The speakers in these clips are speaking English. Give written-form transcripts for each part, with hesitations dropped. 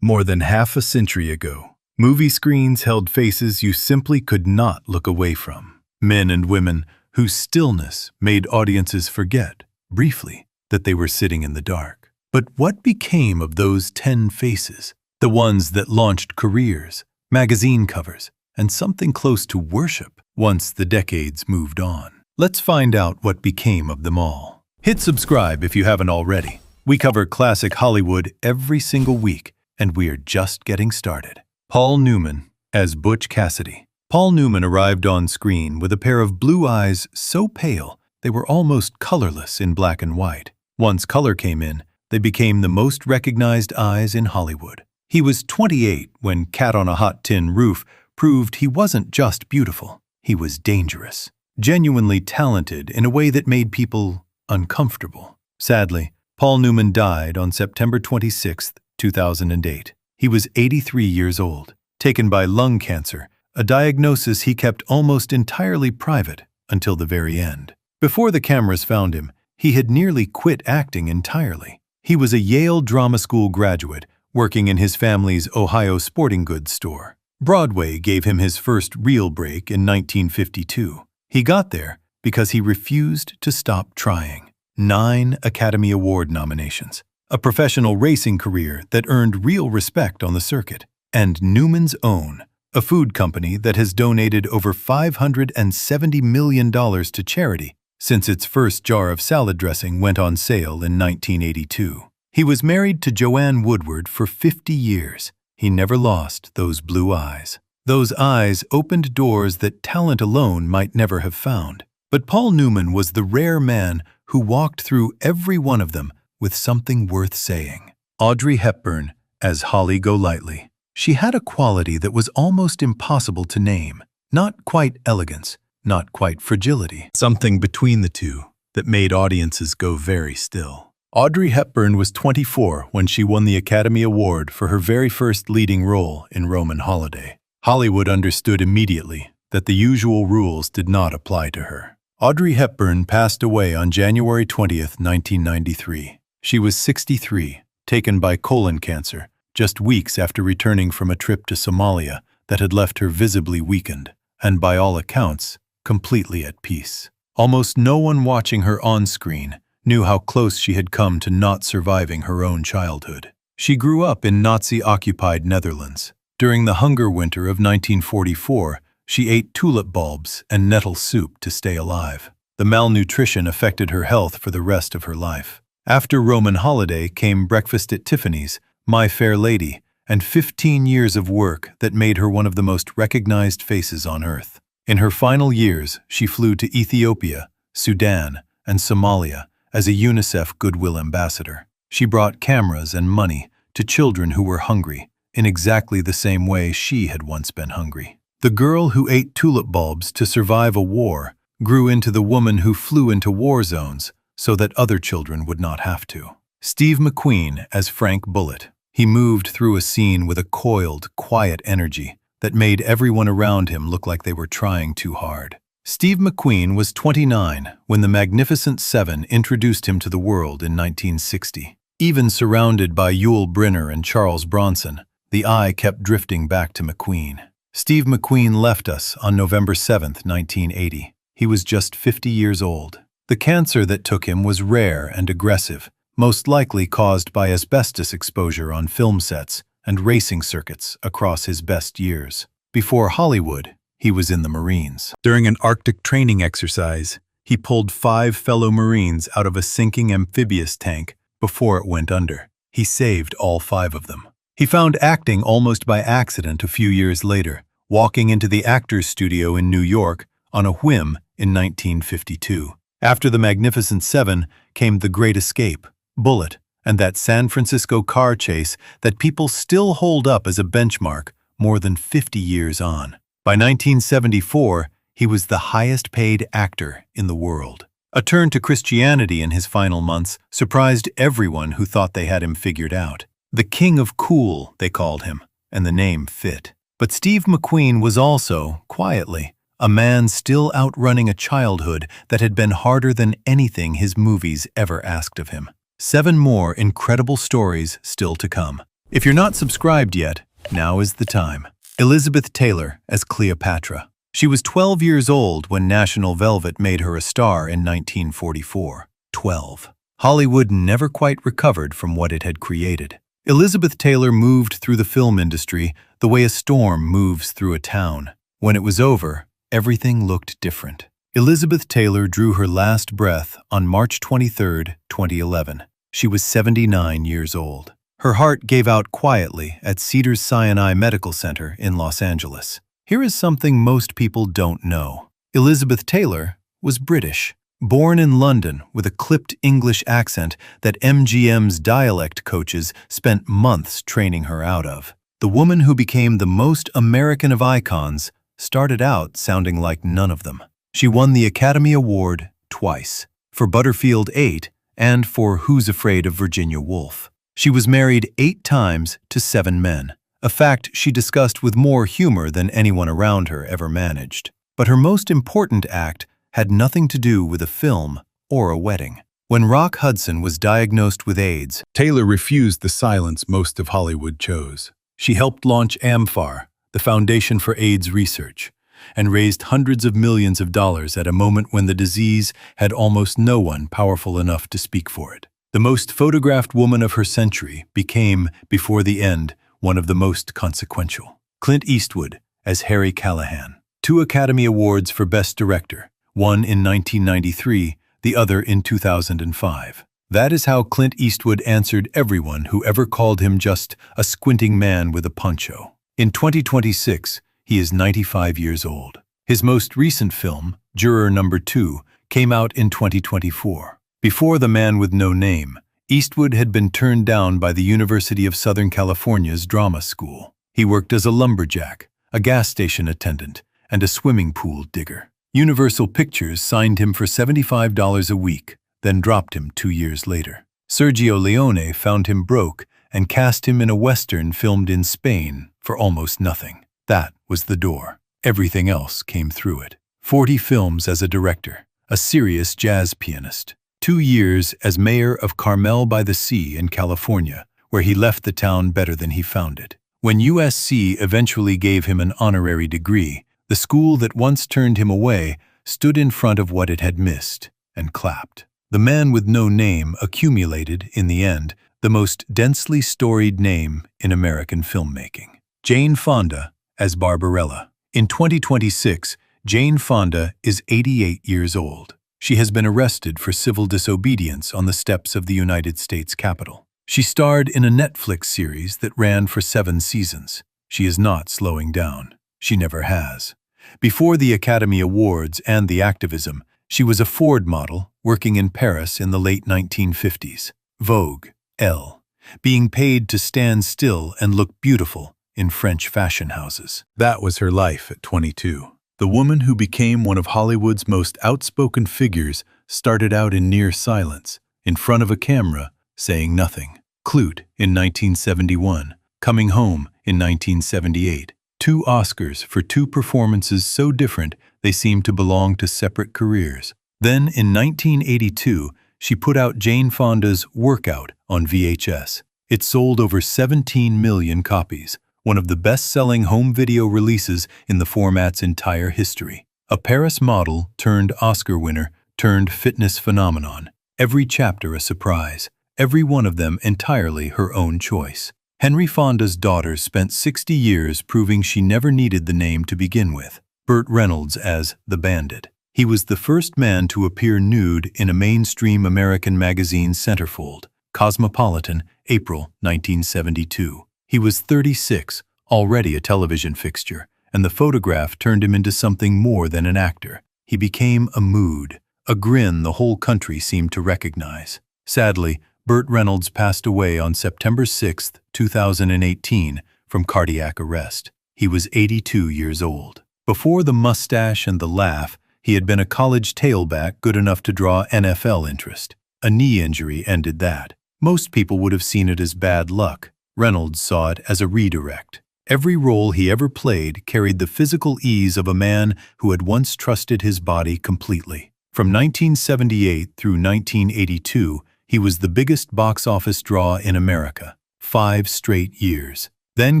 More than half a century ago, movie screens held faces you simply could not look away from. Men and women whose stillness made audiences forget, briefly, that they were sitting in the dark. But what became of those 10 faces? The ones that launched careers, magazine covers, and something close to worship once the decades moved on. Let's find out what became of them all. Hit subscribe if you haven't already. We cover classic Hollywood every single week, and we are just getting started. Paul Newman as Butch Cassidy. Paul Newman arrived on screen with a pair of blue eyes so pale they were almost colorless in black and white. Once color came in, they became the most recognized eyes in Hollywood. He was 28 when Cat on a Hot Tin Roof proved he wasn't just beautiful, he was dangerous. Genuinely talented in a way that made people uncomfortable. Sadly, Paul Newman died on September 26, 2008. He was 83 years old, taken by lung cancer, a diagnosis he kept almost entirely private until the very end. Before the cameras found him, he had nearly quit acting entirely. He was a Yale Drama School graduate, working in his family's Ohio sporting goods store. Broadway gave him his first real break in 1952. He got there because he refused to stop trying. 9 Academy Award nominations, a professional racing career that earned real respect on the circuit, and Newman's Own, a food company that has donated over $570 million to charity since its first jar of salad dressing went on sale in 1982. He was married to Joanne Woodward for 50 years. He never lost those blue eyes. Those eyes opened doors that talent alone might never have found. But Paul Newman was the rare man who walked through every one of them with something worth saying. Audrey Hepburn as Holly Golightly. She had a quality that was almost impossible to name. Not quite elegance, not quite fragility. Something between the two that made audiences go very still. Audrey Hepburn was 24 when she won the Academy Award for her very first leading role in Roman Holiday. Hollywood understood immediately that the usual rules did not apply to her. Audrey Hepburn passed away on January 20, 1993. She was 63, taken by colon cancer, just weeks after returning from a trip to Somalia that had left her visibly weakened, and by all accounts, completely at peace. Almost no one watching her on screen knew how close she had come to not surviving her own childhood. She grew up in Nazi-occupied Netherlands. During the hunger winter of 1944, she ate tulip bulbs and nettle soup to stay alive. The malnutrition affected her health for the rest of her life. After Roman Holiday came Breakfast at Tiffany's, My Fair Lady, and 15 years of work that made her one of the most recognized faces on earth. In her final years, she flew to Ethiopia, Sudan, and Somalia as a UNICEF Goodwill Ambassador. She brought cameras and money to children who were hungry, in exactly the same way she had once been hungry. The girl who ate tulip bulbs to survive a war grew into the woman who flew into war zones so that other children would not have to. Steve McQueen as Frank Bullitt. He moved through a scene with a coiled, quiet energy that made everyone around him look like they were trying too hard. Steve McQueen was 29 when The Magnificent Seven introduced him to the world in 1960. Even surrounded by Yul Brynner and Charles Bronson, the eye kept drifting back to McQueen. Steve McQueen left us on November 7, 1980. He was just 50 years old. The cancer that took him was rare and aggressive, most likely caused by asbestos exposure on film sets and racing circuits across his best years. Before Hollywood, he was in the Marines. During an Arctic training exercise, he pulled 5 fellow Marines out of a sinking amphibious tank before it went under. He saved all 5 of them. He found acting almost by accident a few years later, walking into the Actors Studio in New York on a whim in 1952. After The Magnificent Seven came The Great Escape, Bullitt, and that San Francisco car chase that people still hold up as a benchmark more than 50 years on. By 1974, he was the highest-paid actor in the world. A turn to Christianity in his final months surprised everyone who thought they had him figured out. The King of Cool, they called him, and the name fit. But Steve McQueen was also, quietly, a man still outrunning a childhood that had been harder than anything his movies ever asked of him. 7 more incredible stories still to come. If you're not subscribed yet, now is the time. Elizabeth Taylor as Cleopatra. She was 12 years old when National Velvet made her a star in 1944. 12. Hollywood never quite recovered from what it had created. Elizabeth Taylor moved through the film industry the way a storm moves through a town. When it was over, everything looked different. Elizabeth Taylor drew her last breath on March 23, 2011. She was 79 years old. Her heart gave out quietly at Cedars-Sinai Medical Center in Los Angeles. Here is something most people don't know. Elizabeth Taylor was British. Born in London with a clipped English accent that MGM's dialect coaches spent months training her out of. The woman who became the most American of icons started out sounding like none of them. She won the Academy Award twice, for Butterfield 8 and for Who's Afraid of Virginia Woolf. She was married 8 times to 7 men, a fact she discussed with more humor than anyone around her ever managed. But her most important act had nothing to do with a film or a wedding. When Rock Hudson was diagnosed with AIDS, Taylor refused the silence most of Hollywood chose. She helped launch AMFAR, the Foundation for AIDS Research, and raised hundreds of millions of dollars at a moment when the disease had almost no one powerful enough to speak for it. The most photographed woman of her century became, before the end, one of the most consequential. Clint Eastwood as Harry Callahan. 2 Academy Awards for Best Director, one in 1993, the other in 2005. That is how Clint Eastwood answered everyone who ever called him just a squinting man with a poncho. In 2026, he is 95 years old. His most recent film, Juror Number 2, came out in 2024. Before The Man with No Name, Eastwood had been turned down by the University of Southern California's drama school. He worked as a lumberjack, a gas station attendant, and a swimming pool digger. Universal Pictures signed him for $75 a week, then dropped him 2 years later. Sergio Leone found him broke and cast him in a Western filmed in Spain for almost nothing. That was the door. Everything else came through it. 40 films as a director, a serious jazz pianist. 2 years as mayor of Carmel by the Sea in California, where he left the town better than he found it. When USC eventually gave him an honorary degree, the school that once turned him away stood in front of what it had missed and clapped. The Man with No Name accumulated, in the end, the most densely storied name in American filmmaking. Jane Fonda as Barbarella. In 2026, Jane Fonda is 88 years old. She has been arrested for civil disobedience on the steps of the United States Capitol. She starred in a Netflix series that ran for 7 seasons. She is not slowing down. She never has. Before the Academy Awards and the activism, she was a Ford model working in Paris in the late 1950s. Vogue, Elle, being paid to stand still and look beautiful in French fashion houses. That was her life at 22. The woman who became one of Hollywood's most outspoken figures started out in near silence, in front of a camera, saying nothing. Clute in 1971, Coming Home in 1978. 2 Oscars for 2 performances so different they seemed to belong to separate careers. Then, in 1982, she put out Jane Fonda's Workout on VHS. It sold over 17 million copies, one of the best-selling home video releases in the format's entire history. A Paris model turned Oscar winner turned fitness phenomenon. Every chapter a surprise, every one of them entirely her own choice. Henry Fonda's daughter spent 60 years proving she never needed the name to begin with. Burt Reynolds as The Bandit. He was the first man to appear nude in a mainstream American magazine's centerfold. Cosmopolitan, April 1972. He was 36, already a television fixture, and the photograph turned him into something more than an actor. He became a mood, a grin the whole country seemed to recognize. Sadly, Burt Reynolds passed away on September 6, 2018, from cardiac arrest. He was 82 years old. Before the mustache and the laugh, he had been a college tailback good enough to draw NFL interest. A knee injury ended that. Most people would have seen it as bad luck. Reynolds saw it as a redirect. Every role he ever played carried the physical ease of a man who had once trusted his body completely. From 1978 through 1982, he was the biggest box office draw in America. 5 straight years. Then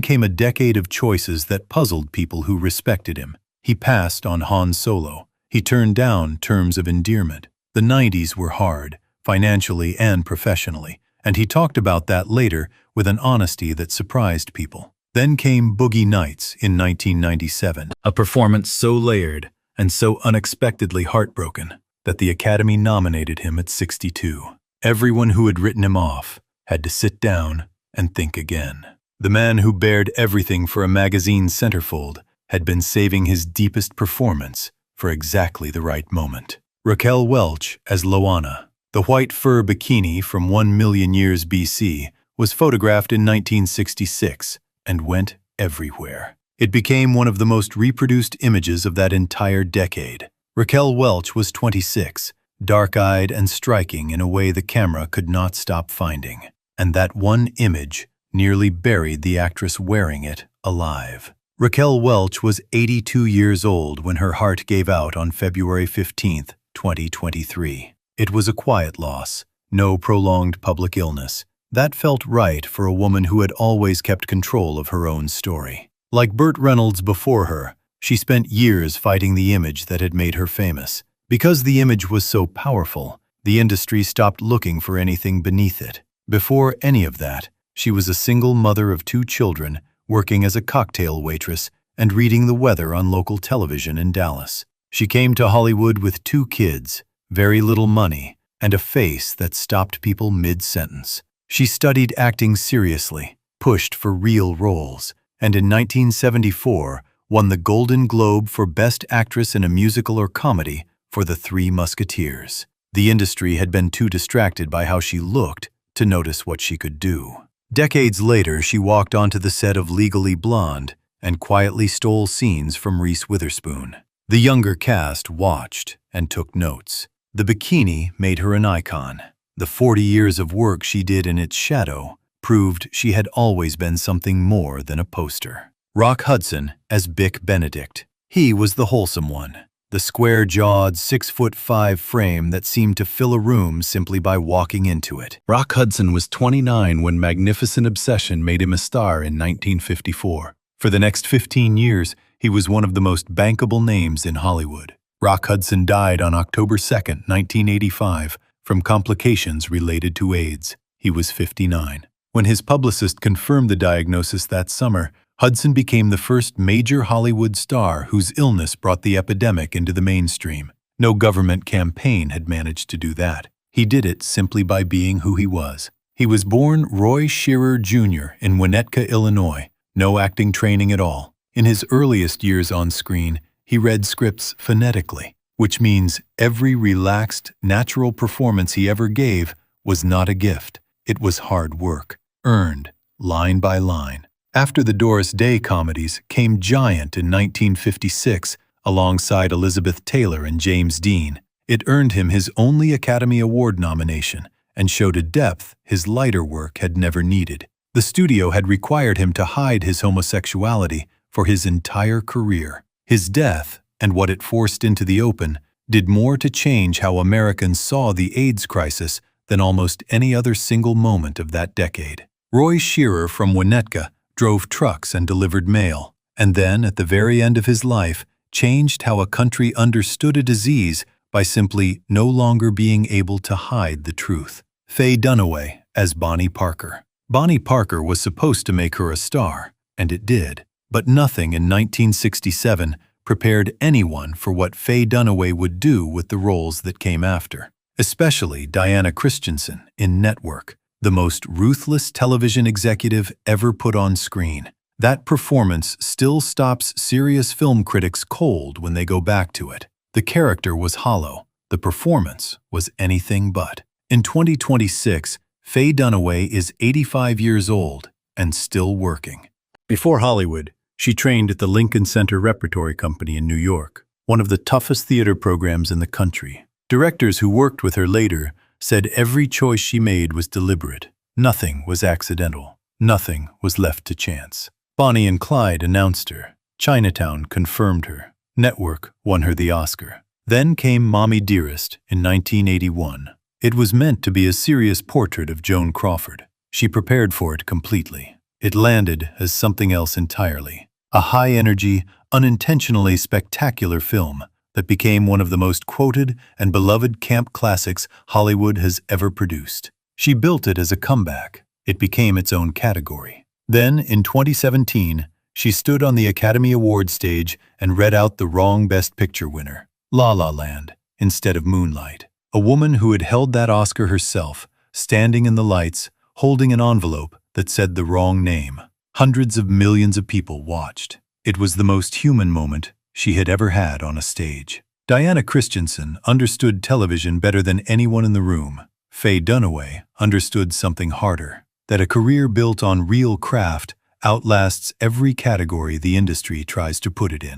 came a decade of choices that puzzled people who respected him. He passed on Han Solo. He turned down terms of endearment. The 90s were hard, financially and professionally, and he talked about that later with an honesty that surprised people. Then came Boogie Nights in 1997, a performance so layered and so unexpectedly heartbroken that the Academy nominated him at 62. Everyone who had written him off had to sit down and think again. The man who bared everything for a magazine centerfold had been saving his deepest performance for exactly the right moment. Raquel Welch as Loana. The white fur bikini from 1,000,000 years BC was photographed in 1966 and went everywhere. It became one of the most reproduced images of that entire decade. Raquel Welch was 26, dark-eyed and striking in a way the camera could not stop finding. And that one image nearly buried the actress wearing it alive. Raquel Welch was 82 years old when her heart gave out on February 15, 2023. It was a quiet loss, no prolonged public illness. That felt right for a woman who had always kept control of her own story. Like Burt Reynolds before her, she spent years fighting the image that had made her famous. Because the image was so powerful, the industry stopped looking for anything beneath it. Before any of that, she was a single mother of 2 children, working as a cocktail waitress and reading the weather on local television in Dallas. She came to Hollywood with 2 kids, very little money, and a face that stopped people mid-sentence. She studied acting seriously, pushed for real roles, and in 1974 won the Golden Globe for Best Actress in a Musical or Comedy for The Three Musketeers. The industry had been too distracted by how she looked to notice what she could do. Decades later, she walked onto the set of Legally Blonde and quietly stole scenes from Reese Witherspoon. The younger cast watched and took notes. The bikini made her an icon. The 40 years of work she did in its shadow proved she had always been something more than a poster. Rock Hudson as Bick Benedict. He was the wholesome one, the square-jawed, 6'5" frame that seemed to fill a room simply by walking into it. Rock Hudson was 29 when Magnificent Obsession made him a star in 1954. For the next 15 years, he was one of the most bankable names in Hollywood. Rock Hudson died on October 2, 1985, from complications related to AIDS. He was 59. When his publicist confirmed the diagnosis that summer, Hudson became the first major Hollywood star whose illness brought the epidemic into the mainstream. No government campaign had managed to do that. He did it simply by being who he was. He was born Roy Shearer Jr. in Winnetka, Illinois. No acting training at all. In his earliest years on screen, he read scripts phonetically, which means every relaxed, natural performance he ever gave was not a gift. It was hard work, earned, line by line. After the Doris Day comedies came Giant in 1956 alongside Elizabeth Taylor and James Dean. It earned him his only Academy Award nomination and showed a depth his lighter work had never needed. The studio had required him to hide his homosexuality for his entire career. His death, and what it forced into the open, did more to change how Americans saw the AIDS crisis than almost any other single moment of that decade. Roy Shearer from Winnetka drove trucks and delivered mail, and then, at the very end of his life, changed how a country understood a disease by simply no longer being able to hide the truth. Faye Dunaway as Bonnie Parker. Bonnie Parker was supposed to make her a star, and it did. But nothing in 1967 prepared anyone for what Faye Dunaway would do with the roles that came after, especially Diana Christensen in Network, the most ruthless television executive ever put on screen. That performance still stops serious film critics cold when they go back to it. The character was hollow. The performance was anything but. In 2026, Faye Dunaway is 85 years old and still working. Before Hollywood, she trained at the Lincoln Center Repertory Company in New York, one of the toughest theater programs in the country. Directors who worked with her later said every choice she made was deliberate. Nothing was accidental. Nothing was left to chance. Bonnie and Clyde announced her. Chinatown confirmed her. Network won her the Oscar. Then came Mommy Dearest in 1981. It was meant to be a serious portrait of Joan Crawford. She prepared for it completely. It landed as something else entirely. A high-energy, unintentionally spectacular film that became one of the most quoted and beloved camp classics Hollywood has ever produced. She built it as a comeback. It became its own category. Then, in 2017, she stood on the Academy Awards stage and read out the wrong Best Picture winner, La La Land, instead of Moonlight. A woman who had held that Oscar herself, standing in the lights, holding an envelope that said the wrong name. Hundreds of millions of people watched. It was the most human moment she had ever had on a stage. Diana Christensen understood television better than anyone in the room. Faye Dunaway understood something harder, that a career built on real craft outlasts every category the industry tries to put it in.